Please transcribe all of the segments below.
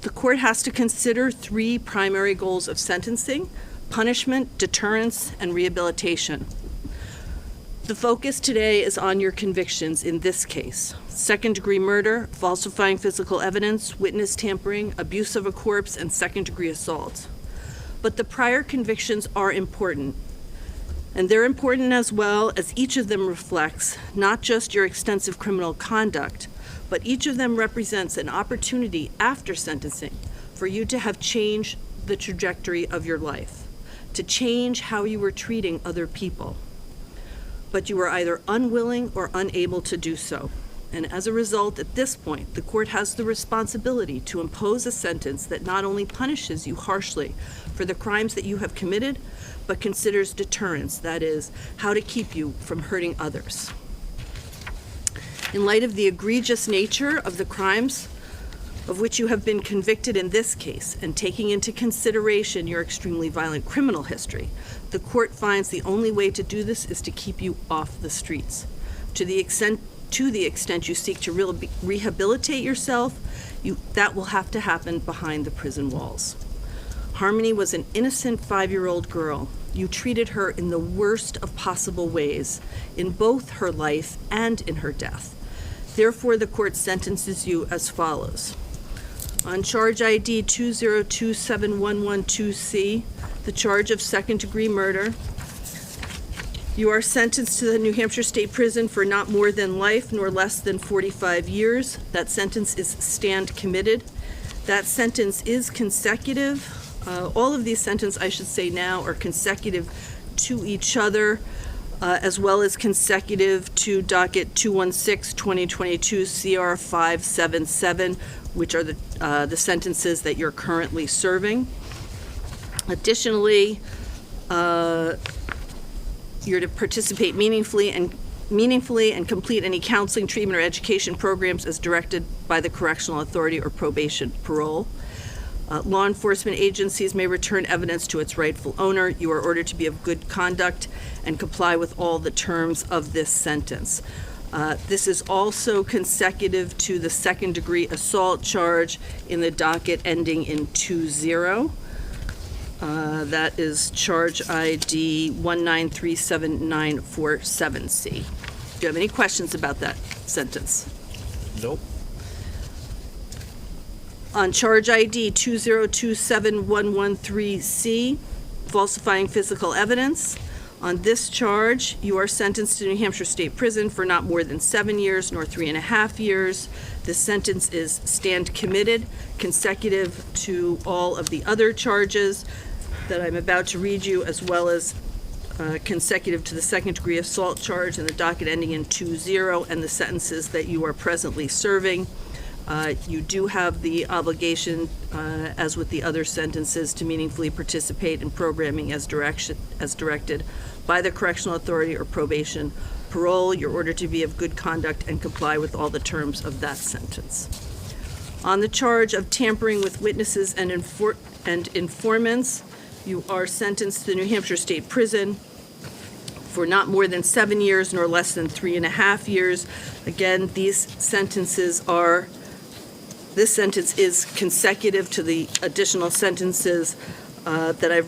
The court has to consider three primary goals of sentencing: punishment, deterrence, and rehabilitation. The focus today is on your convictions in this case: second-degree murder, falsifying physical evidence, witness tampering, abuse of a corpse, and second-degree assault. But the prior convictions are important, and they're important as well, as each of them reflects not just your extensive criminal conduct, but each of them represents an opportunity after sentencing for you to have changed the trajectory of your life, to change how you were treating other people. But you were either unwilling or unable to do so. And as a result, at this point, the court has the responsibility to impose a sentence that not only punishes you harshly for the crimes that you have committed, but considers deterrence, that is, how to keep you from hurting others. In light of the egregious nature of the crimes of which you have been convicted in this case, and taking into consideration your extremely violent criminal history, the court finds the only way to do this is to keep you off the streets. To the extent you seek to rehabilitate yourself, that will have to happen behind the prison walls. Harmony was an innocent 5-year-old girl. You treated her in the worst of possible ways, in both her life and in her death. Therefore, the court sentences you as follows. On charge ID 2027112C, the charge of second-degree murder, you are sentenced to the New Hampshire State Prison for not more than life nor less than 45 years. That sentence is stand committed. That sentence is consecutive. All of these sentences, I should say now, are consecutive to each other, as well as consecutive to docket 216-2022 CR 577, which are the sentences that you're currently serving. Additionally, you're to participate meaningfully and complete any counseling, treatment, or education programs as directed by the correctional authority or probation parole. Law enforcement agencies may return evidence to its rightful owner. You are ordered to be of good conduct and comply with all the terms of this sentence. This is also consecutive to the second-degree assault charge in the docket ending in 20. That is charge ID 1937947C. Do you have any questions about that sentence? Nope. On charge ID 2027113C, falsifying physical evidence, on this charge, you are sentenced to New Hampshire State Prison for not more than 7 years nor 3.5 years. This sentence is stand committed, consecutive to all of the other charges that I'm about to read you, as well as consecutive to the second-degree assault charge and the docket ending in 20 and the sentences that you are presently serving. You do have the obligation, as with the other sentences, to meaningfully participate in programming as directed by the correctional authority or probation parole. You're ordered to be of good conduct and comply with all the terms of that sentence. On the charge of tampering with witnesses and informants, you are sentenced to the New Hampshire State Prison for not more than 7 years nor less than 3.5 years. Again, this sentence is consecutive to the additional sentences that I'm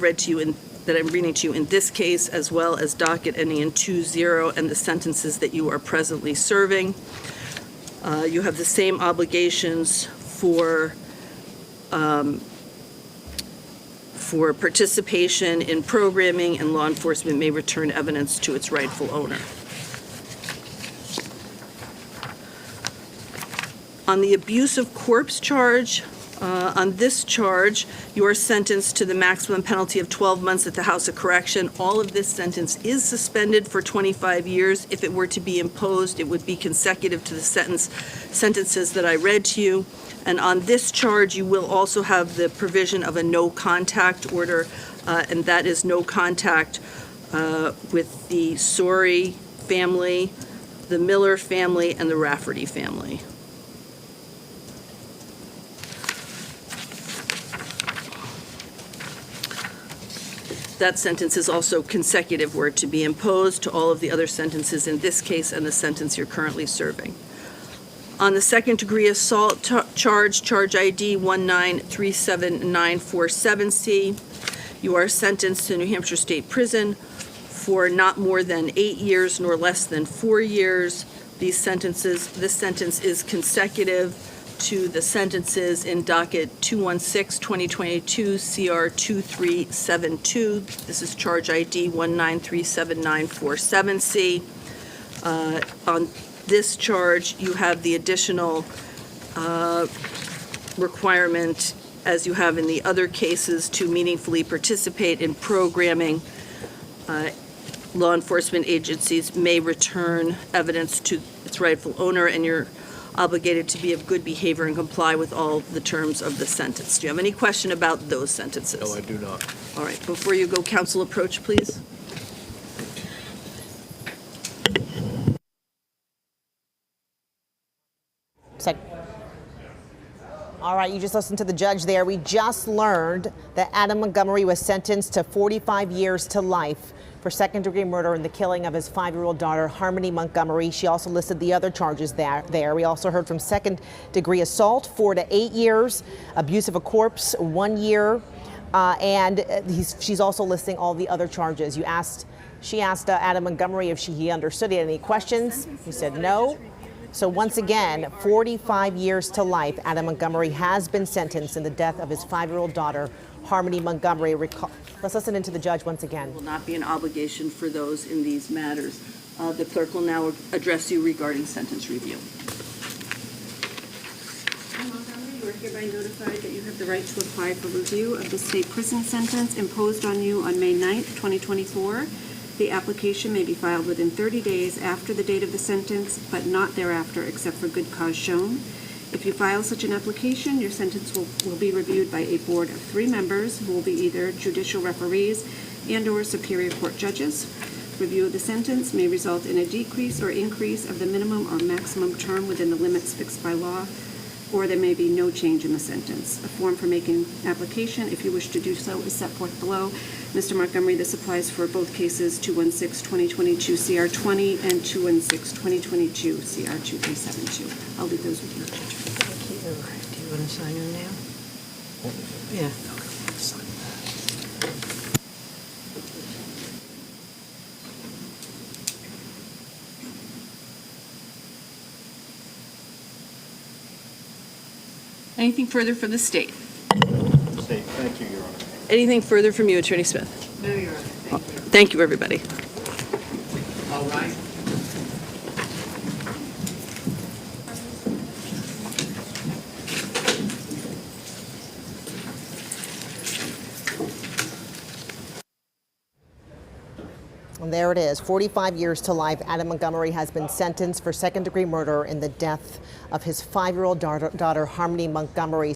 reading to you in this case, as well as docket ending in 20 and the sentences that you are presently serving. You have the same obligations for participation in programming, and law enforcement may return evidence to its rightful owner. On the abuse of corpse charge, on this charge, you are sentenced to the maximum penalty of 12 months at the House of Correction. All of this sentence is suspended for 25 years. If it were to be imposed, it would be consecutive to the sentences that I read to you. And on this charge, you will also have the provision of a no contact order, and that is no contact with the Sorey family, the Miller family, and the Rafferty family. That sentence is also consecutive were it to be imposed to all of the other sentences in this case and the sentence you're currently serving. On the second-degree assault charge ID 1937947C, you are sentenced to New Hampshire State Prison for not more than 8 years nor less than 4 years. This sentence is consecutive to the sentences in docket 216-2022 CR 2372. This is charge ID 1937947C. On this charge, you have the additional requirement, as you have in the other cases, to meaningfully participate in programming. Law enforcement agencies may return evidence to its rightful owner, and you're obligated to be of good behavior and comply with all the terms of the sentence. Do you have any question about those sentences? No, I do not. All right, before you go, counsel, approach, please. All right, you just listened to the judge there. We just learned that Adam Montgomery was sentenced to 45 years to life for second-degree murder in the killing of his 5-year-old daughter, Harmony Montgomery. She also listed the other charges there. We also heard from second-degree assault, 4 to 8 years, abuse of a corpse, 1 year, and she's also listing all the other charges. She asked Adam Montgomery if he understood. He had any questions. He said no. So once again, 45 years to life, Adam Montgomery has been sentenced in the death of his 5-year-old daughter, Harmony Montgomery. Let's listen into the judge once again. Will not be an obligation for those in these matters. The clerk will now address you regarding sentence review. Montgomery, you are hereby notified that you have the right to apply for review of the state prison sentence imposed on you on May 9th, 2024. The application may be filed within 30 days after the date of the sentence, but not thereafter except for good cause shown. If you file such an application, your sentence will be reviewed by a board of 3 members who will be either judicial referees and/or superior court judges. Review of the sentence may result in a decrease or increase of the minimum or maximum term within the limits fixed by law, or there may be no change in the sentence. A form for making application, if you wish to do so, is set forth below. Mr. Montgomery, this applies for both cases 216-2022 CR 20 and 216-2022 CR 2372. I'll leave those with you, Judge. Thank you. Do you want to sign her now? Yeah. Anything further for the state? Thank you, Your Honor. Anything further from you, Attorney Smith? No, Your Honor. Thank you. Thank you, everybody. All right. And there it is, 45 years to life. Adam Montgomery has been sentenced for second-degree murder in the death of his 5-year-old daughter, Harmony Montgomery.